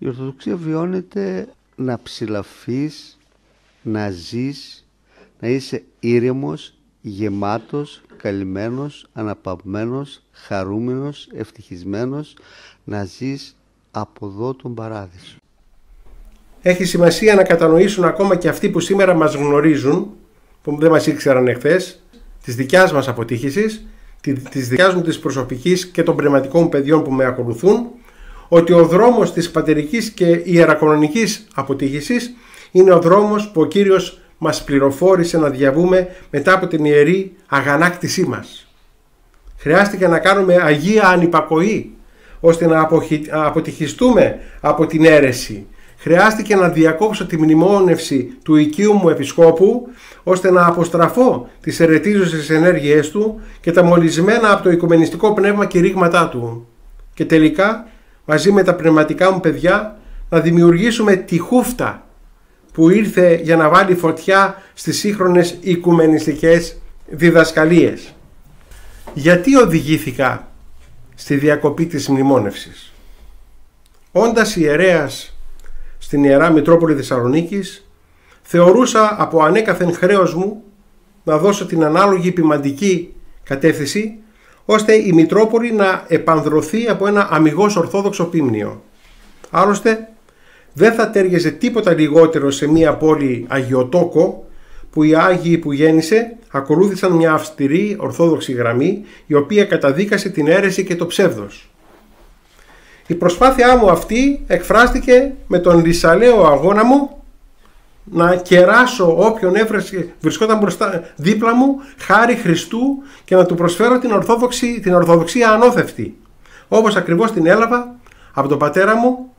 Η Ορθοδοξία βιώνεται να ψηλαφείς, να ζεις, να είσαι ήρεμος, γεμάτος, καλυμμένος, αναπαυμένος, χαρούμενος, ευτυχισμένος, να ζεις από εδώ τον παράδεισο. Έχει σημασία να κατανοήσουν ακόμα και αυτοί που σήμερα μας γνωρίζουν, που δεν μας ήξεραν εχθές, της δικιάς μας αποτύχησης, της δικιάς μου της προσωπικής και των πνευματικών παιδιών που με ακολουθούν, ότι ο δρόμος της πατερικής και ιερακανονικής αποτύχησης είναι ο δρόμος που ο Κύριος μας πληροφόρησε να διαβούμε μετά από την ιερή αγανάκτησή μας. Χρειάστηκε να κάνουμε αγία ανυπακοή ώστε να αποτυχιστούμε από την αίρεση. Χρειάστηκε να διακόψω τη μνημόνευση του οικείου μου επισκόπου ώστε να αποστραφώ τις αιρετίζουσες ενέργειές του και τα μολυσμένα από το οικουμενιστικό πνεύμα κηρύγματά του. Και τελικά, μαζί με τα πνευματικά μου παιδιά, να δημιουργήσουμε τη χούφτα που ήρθε για να βάλει φωτιά στις σύγχρονες οικουμενιστικές διδασκαλίες. Γιατί οδηγήθηκα στη διακοπή της μνημόνευσης? Όντας ιερέας στην Ιερά Μητρόπολη Θεσσαλονίκης, θεωρούσα από ανέκαθεν χρέος μου να δώσω την ανάλογη ποιμαντική κατεύθυνση, ώστε η Μητρόπολη να επανδρωθεί από ένα αμιγώς ορθόδοξο πίμνιο. Άλλωστε, δεν θα τέριαζε τίποτα λιγότερο σε μια πόλη αγιοτόκο, που οι Άγιοι που γέννησε ακολούθησαν μια αυστηρή ορθόδοξη γραμμή, η οποία καταδίκασε την αίρεση και το ψεύδος. Η προσπάθειά μου αυτή εκφράστηκε με τον λυσαλαίο αγώνα μου να κεράσω όποιον βρισκόταν δίπλα μου χάρη Χριστού και να του προσφέρω την ορθοδοξία ανώθευτη, όπως ακριβώς την έλαβα από τον πατέρα μου,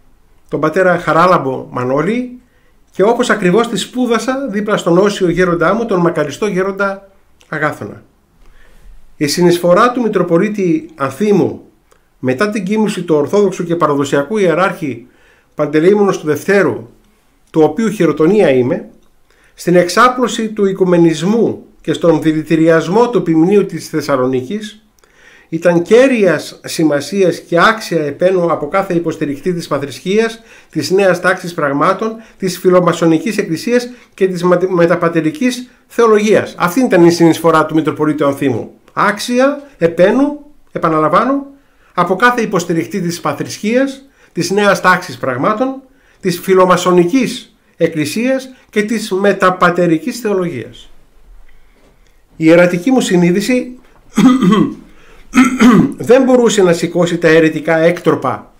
τον πατέρα Χαράλαμπο Μανώλη, και όπως ακριβώς τη σπούδασα δίπλα στον όσιο γέροντά μου, τον μακαριστό γέροντα Αγάθωνα. Η συνεισφορά του Μητροπολίτη Ανθίμου μετά την κοίμηση του Ορθόδοξου και Παραδοσιακού Ιεράρχη Παντελεήμονος του Δευτέρου, του οποίου χειροτονία είμαι, στην εξάπλωση του οικουμενισμού και στον δηλητηριασμό του ποιμνίου της Θεσσαλονίκης, ήταν κέρυας σημασίας και άξια επένου από κάθε υποστηρικτή της πατρισκίας, της νέας τάξης πραγμάτων, της φιλομασονικής εκκλησίας και της μεταπατερικής θεολογίας. Αυτή ήταν η συνεισφορά του Μητροπολίτου Ανθίμου. Άξια επένου, επαναλαμβάνω, από κάθε υποστηρικτή της πατρισκίας, της νέας τάξης πραγμάτων, της φιλομασονικής εκκλησίας και της μεταπατερικής θεολογίας. Η ιερατική μου συνείδηση δεν μπορούσε να σηκώσει τα αιρετικά έκτροπα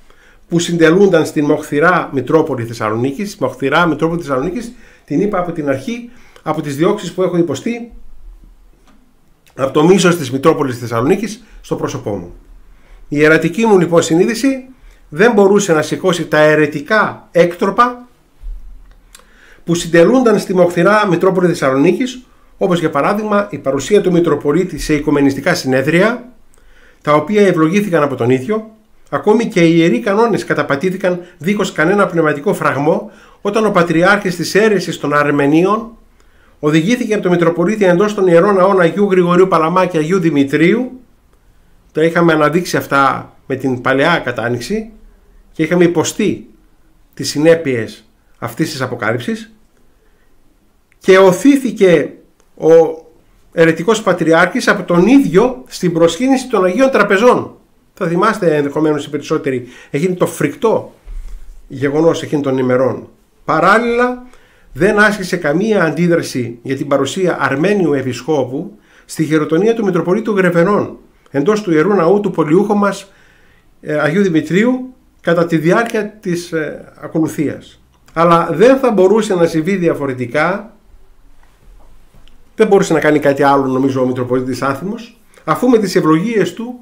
που συντελούνταν στην Μοχθηρά Μητρόπολη Θεσσαλονίκης. Μοχθηρά Μητρόπολη Θεσσαλονίκης την είπα από την αρχή, από τις διώξεις που έχω υποστεί από το μίσος της Μητρόπολης Θεσσαλονίκης στο πρόσωπό μου. Η ιερατική μου λοιπόν συνείδηση δεν μπορούσε να σηκώσει τα αιρετικά έκτροπα που συντελούνταν στη Μοχθηρά Μητρόπολη Θεσσαλονίκης, όπως για παράδειγμα η παρουσία του Μητροπολίτη σε οικουμενιστικά συνέδρια, τα οποία ευλογήθηκαν από τον ίδιο. Ακόμη και οι ιεροί κανόνες καταπατήθηκαν δίχως κανένα πνευματικό φραγμό, όταν ο Πατριάρχης της αίρεσης των Αρμενίων οδηγήθηκε από τον Μητροπολίτη εντός των ιερών ναών Αγίου Γρηγορίου Παλαμά και Αγίου Δημητρίου. Τα είχαμε αναδείξει αυτά με την παλαιά κατάνοιξη και είχαμε υποστεί τις συνέπειες αυτής της αποκάλυψης, και οθήθηκε ο αιρετικός Πατριάρχης από τον ίδιο στην προσκύνηση των Αγίων Τραπεζών. Θα θυμάστε ενδεχομένως οι περισσότεροι, έγινε το φρικτό γεγονός εκείνων των ημερών. Παράλληλα, δεν άσκησε καμία αντίδραση για την παρουσία Αρμένιου Επισκόπου στη χειροτονία του Μητροπολίτου Γρεβενών εντός του Ιερού Ναού του Πολιούχου μας Αγίου Δημητρίου κατά τη διάρκεια της ακολουθίας. Αλλά δεν θα μπορούσε να συμβεί διαφορετικά, δεν μπορούσε να κάνει κάτι άλλο νομίζω ο Μητροπολίτης Άνθιμος, αφού με τις ευλογίες του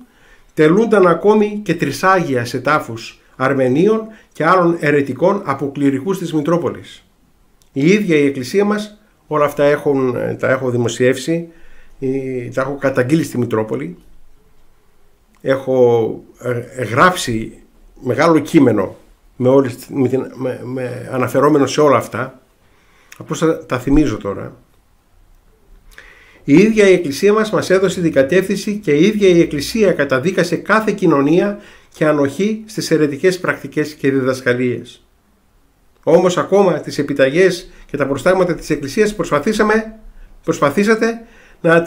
τελούνταν ακόμη και τρισάγια σε τάφους Αρμενίων και άλλων αιρετικών από κληρικούς της Μητρόπολης. Η ίδια η Εκκλησία μας, όλα αυτά τα έχω δημοσιεύσει, τα έχω καταγγείλει στη Μητρόπολη, έχω γράψει μεγάλο κείμενο με αναφερόμενο σε όλα αυτά, απλώς τα θυμίζω τώρα. Η ίδια η Εκκλησία μας έδωσε την κατεύθυνση και η ίδια η Εκκλησία καταδίκασε κάθε κοινωνία και ανοχή στις αιρετικές πρακτικές και διδασκαλίες. Όμως ακόμα τις επιταγές και τα προστάγματα της Εκκλησίας προσπάθησε να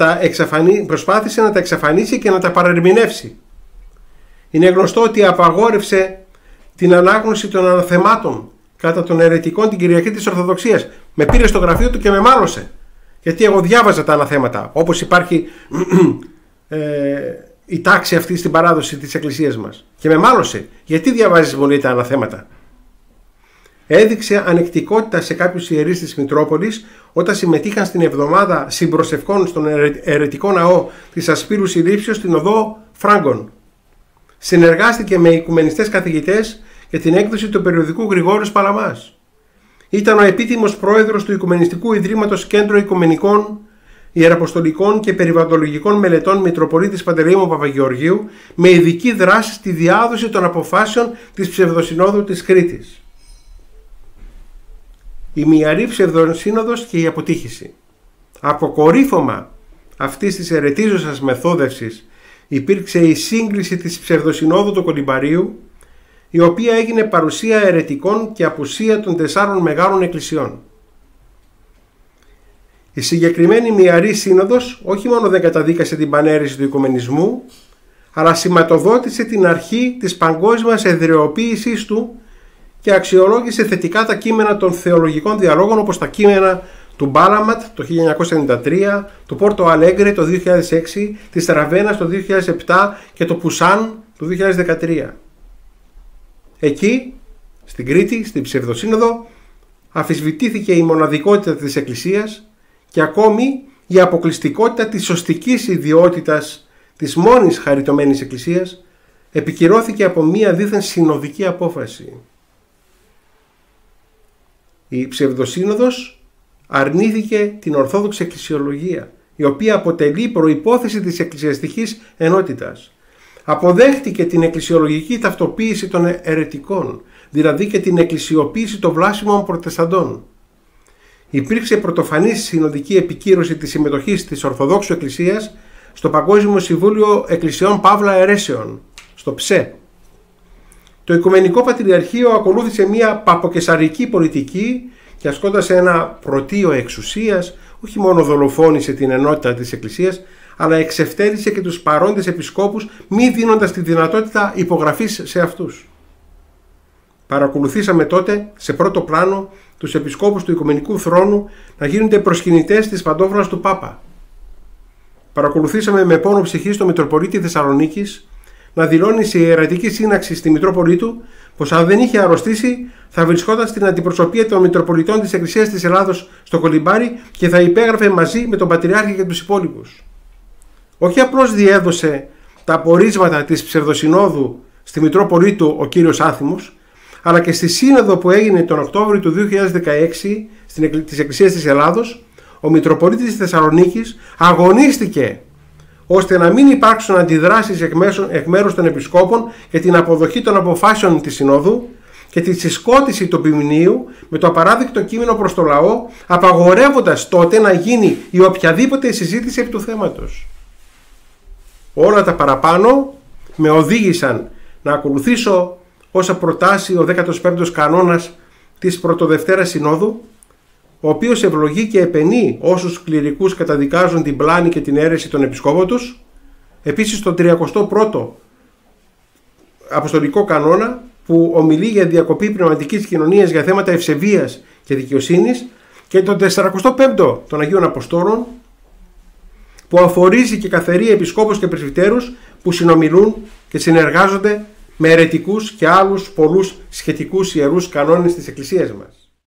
τα εξαφανίσει και να τα παρερμηνεύσει. Είναι γνωστό ότι απαγόρευσε την ανάγνωση των αναθεμάτων κατά των αιρετικών την Κυριακή της Ορθοδοξίας. Με πήρε στο γραφείο του και με μάλωσε. Γιατί εγώ διάβαζα τα αναθέματα, όπως υπάρχει η τάξη αυτή στην παράδοση της Εκκλησίας μας. Και με μάλωσε. Γιατί διαβάζεις πολύ τα αναθέματα? Έδειξε ανεκτικότητα σε κάποιους ιερείς της Μητρόπολης όταν συμμετείχαν στην εβδομάδα συμπροσευχών στον αιρετικό ναό της Ασπύρου Συλλήψεως στην οδό Φράγκων. Συνεργάστηκε με οικουμενιστές καθηγητές για την έκδοση του περιοδικού Γρηγόριος Παλαμάς. Ήταν ο επίτιμος πρόεδρος του Οικουμενιστικού Ιδρύματος Κέντρο Οικουμενικών, Ιεραποστολικών και Περιβαλλοντολογικών Μελετών Μητροπολίτης Παντελεήμων Παπαγεωργίου, με ειδική δράση στη διάδοση των αποφάσεων της Ψευδοσυνόδου της Κρήτης. Η Μυαρή Ψευδοσύνοδος και η αποτύχηση. Αποκορύφωμα αυτής της αιρετίζωσας μεθόδευσης υπήρξε η σύγκληση της Ψευδοσυνόδου του Κολυμπαρίου, η οποία έγινε παρουσία αιρετικών και απουσία των 4 μεγάλων εκκλησιών. Η συγκεκριμένη Μυαρή Σύνοδος όχι μόνο δεν καταδίκασε την πανέρεση του οικουμενισμού, αλλά σηματοδότησε την αρχή της παγκόσμιας εδραιοποίησης του και αξιολόγησε θετικά τα κείμενα των θεολογικών διαλόγων, όπως τα κείμενα του Μπάλαματ το 1993, του Πόρτο Αλέγκρε το 2006, της Ραβένας το 2007 και το Πουσάν το 2013. Εκεί, στην Κρήτη, στην Ψευδοσύνοδο, αμφισβητήθηκε η μοναδικότητα της Εκκλησίας και ακόμη η αποκλειστικότητα της σωστικής ιδιότητας της μόνης χαριτωμένης Εκκλησίας επικυρώθηκε από μία δίθεν συνοδική απόφαση. Η Ψευδοσύνοδος αρνήθηκε την Ορθόδοξη Εκκλησιολογία, η οποία αποτελεί προϋπόθεση της εκκλησιαστικής ενότητας. Αποδέχτηκε την εκκλησιολογική ταυτοποίηση των αιρετικών, δηλαδή και την εκκλησιοποίηση των βλάσιμων προτεσταντών. Υπήρξε πρωτοφανής συνοδική επικύρωση της συμμετοχής της Ορθοδόξου Εκκλησίας στο Παγκόσμιο Συμβούλιο Εκκλησιών Παύλα Αιρέσεων, στο ΨΕ. Το Οικουμενικό Πατριαρχείο ακολούθησε μια παποκεσαρική πολιτική και ασκώντας ένα πρωτείο εξουσίας, όχι μόνο δολοφόνησε την ενότητα της Εκκλησίας, αλλά εξευτέλισε και τους παρόντες επισκόπους, μη δίνοντας τη δυνατότητα υπογραφής σε αυτούς. Παρακολουθήσαμε τότε σε πρώτο πλάνο τους επισκόπους του Οικουμενικού Θρόνου να γίνονται προσκυνητές της παντόφλας του Πάπα. Παρακολουθήσαμε με πόνο ψυχής τον Μητροπολίτη Θεσσαλονίκης να δηλώνει σε ιερατική σύναξη στη Μητρόπολη του πως αν δεν είχε αρρωστήσει θα βρισκόταν στην αντιπροσωπεία των Μητροπολιτών της Εκκλησίας της Ελλάδος στο Κολυμπάρι και θα υπέγραφε μαζί με τον Πατριάρχη και τους υπόλοιπους. Όχι απλώς διέδωσε τα απορίσματα της Ψευδοσυνόδου στη Μητρόπολη του ο κύριος Άθιμος, αλλά και στη σύνοδο που έγινε τον Οκτώβριο του 2016 της Εκκλησίας της Ελλάδος, ο Μητροπολίτης της Θεσσαλονίκης αγωνίστηκε ώστε να μην υπάρξουν αντιδράσεις εκ μέρους των επισκόπων για την αποδοχή των αποφάσεων της Συνόδου και τη συσκότηση του ποιμνίου με το απαράδεκτο κείμενο προς το λαό, απαγορεύοντας τότε να γίνει η οποιαδήποτε συζήτηση επί του θέματος. Όλα τα παραπάνω με οδήγησαν να ακολουθήσω όσα προτάσει ο 15ος κανόνας της Πρωτοδευτέρας Συνόδου, ο οποίος ευλογεί και επενεί όσους κληρικούς καταδικάζουν την πλάνη και την αίρεση των επισκόπων τους, επίσης τον 31ο Αποστολικό Κανόνα που ομιλεί για διακοπή πνευματικής κοινωνίας για θέματα ευσεβίας και δικαιοσύνης και τον 45ο των Αγίων Αποστόλων που αφορίζει και καθαρεί επισκόπους και πρεσβυτέρους που συνομιλούν και συνεργάζονται με αιρετικούς και άλλους πολλούς σχετικούς ιερούς κανόνες της Εκκλησίας μας.